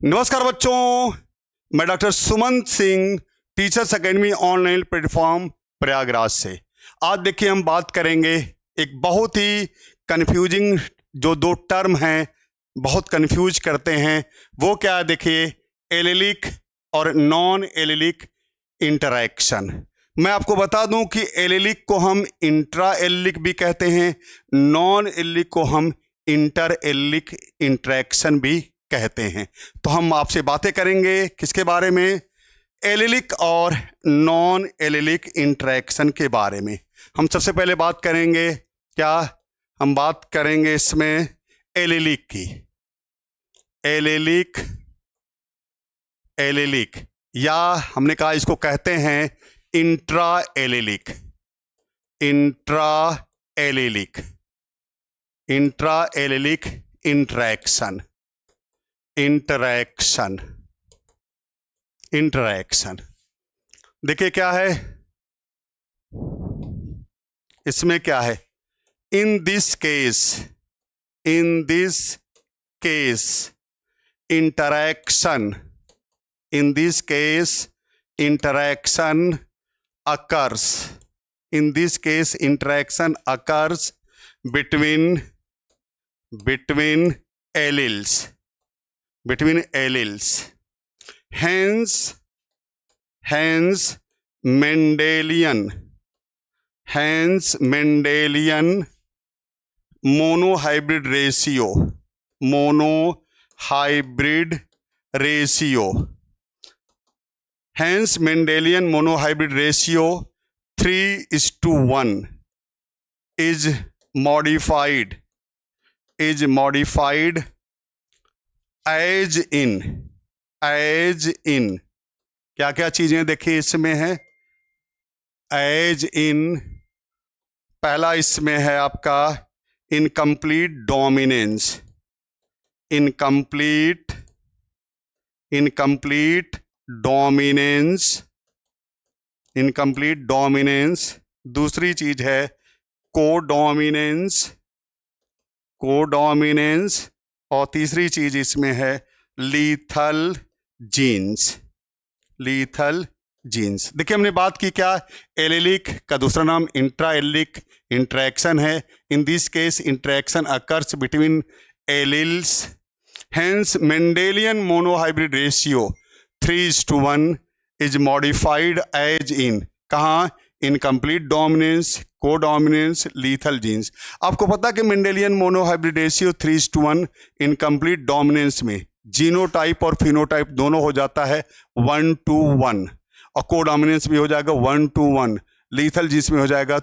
नमस्कार बच्चों, मैं doctor Sumant Singh, teachers academy online platform Prayagraj से। आज देखिए हम बात करेंगे एक बहुत ही कन्फ्यूजिंग जो दो टर्म हैं, बहुत कन्फ्यूज करते हैं। वो क्या है? देखिए, एलेलिक और नॉन एलेलिक इंटरैक्शन। मैं आपको बता दूं कि एलेलिक को हम इंट्रा एलेलिक भी कहते हैं, नॉन एलेलिक को हम इंटर एलेलिक इंटरैक्शन भी कहते हैं। तो हम आपसे बातें करेंगे किसके बारे में? एलेलिक और नॉन एलेलिक इंटरैक्शन के बारे में। हम सबसे पहले बात करेंगे, क्या हम बात करेंगे इसमें एलेलिक की। एलेलिक एलेलिक या हमने कहा इसको कहते हैं intra allylic. Intra allylic intra allelic interaction. Interaction देखिए क्या है इसमें, क्या है? In this case interaction occurs. In this case, interaction occurs between alleles. Hence Mendelian monohybrid ratio 3:1 is modified as in क्या क्या चीजें देखिए इसमें है? एज इन, पहला इसमें है आपका इनकम्प्लीट डोमिनेंस। दूसरी चीज है कोडोमिनेंस। और तीसरी चीज इसमें है लीथल जीन्स। देखिए हमने बात की क्या? एलेलिक का दूसरा नाम इंट्रा एलेलिक इंटरैक्शन है। In this case interaction occurs between alleles, hence Mendelian monohybrid ratio 3:1 is modified as in, कहाँ? Incomplete dominance, codominance, lethal genes. आपको पता है कि Mendelian monohybrid ratio 3:1 incomplete dominance में जीनोटाइप और फिनोटाइप दोनों हो जाता है 1:1, और कोडोमिनेंस भी हो जाएगा 1:1। लीथल जीन्स में हो जाएगा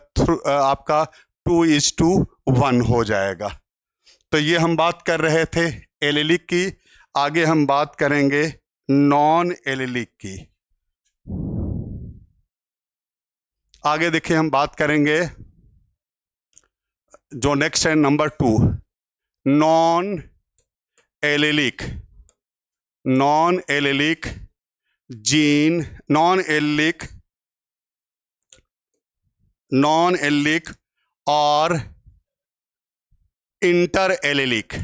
आपका 2:1 हो जाएगा। तो ये हम बात कर रहे थे एलेलिक की। आगे हम बात करेंगे नॉन एलेलिक की। आगे देखिए हम बात करेंगे जो नेक्स्ट है number 2, non allelic gene, non allelic और इंटर एलेलिक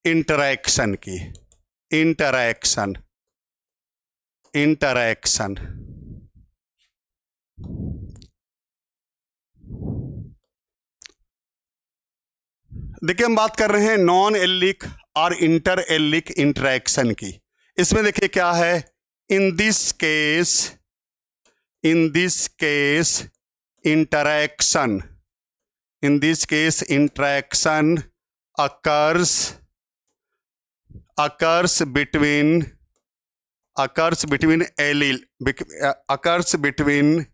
इंटरैक्शन की। इंटरैक्शन देखिए हम बात कर रहे हैं नॉन एलेलिक और इंटर एलेलिक इंटरैक्शन की। इसमें देखिए क्या है? In this case interaction occurs between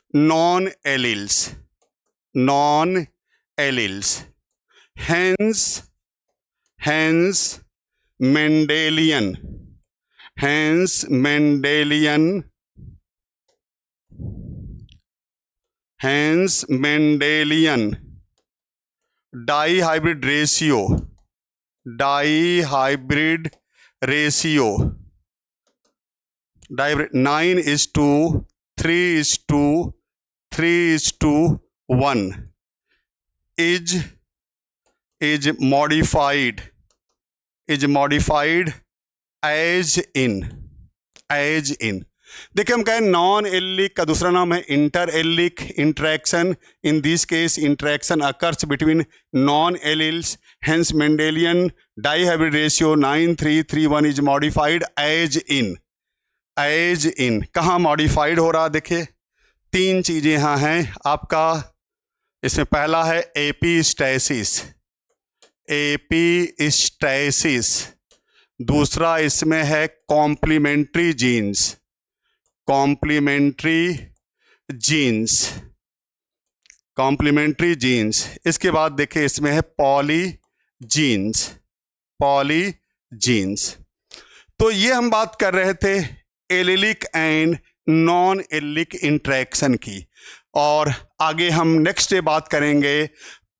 non-alleles. Hence Mendelian dihybrid ratio 9:3:1 is is modified as in. देखिए हम कहें नॉन एलिक का दूसरा नाम है inter allelic interaction. In this case interaction occurs between non alleles, hence Mendelian dihybrid ratio 9331 is modified as in. कहाँ modified हो रहा? देखिए 3 चीज़ें यहाँ हैं आपका। इसमें पहला है एपीस्टैसिस, दूसरा इसमें है कॉम्प्लीमेंट्री जीन्स। इसके बाद देखिए इसमें है पॉलीजीन्स। तो ये हम बात कर रहे थे allylic and non allylic interaction की, और आगे हम नेक्स्ट डे बात करेंगे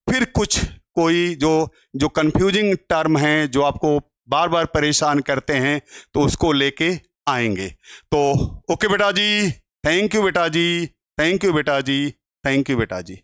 फिर कोई जो कंफ्यूजिंग टर्म हैं जो आपको बार बार परेशान करते हैं, तो उसको लेके आएंगे। तो ओके बेटा जी, थैंक यू बेटा जी।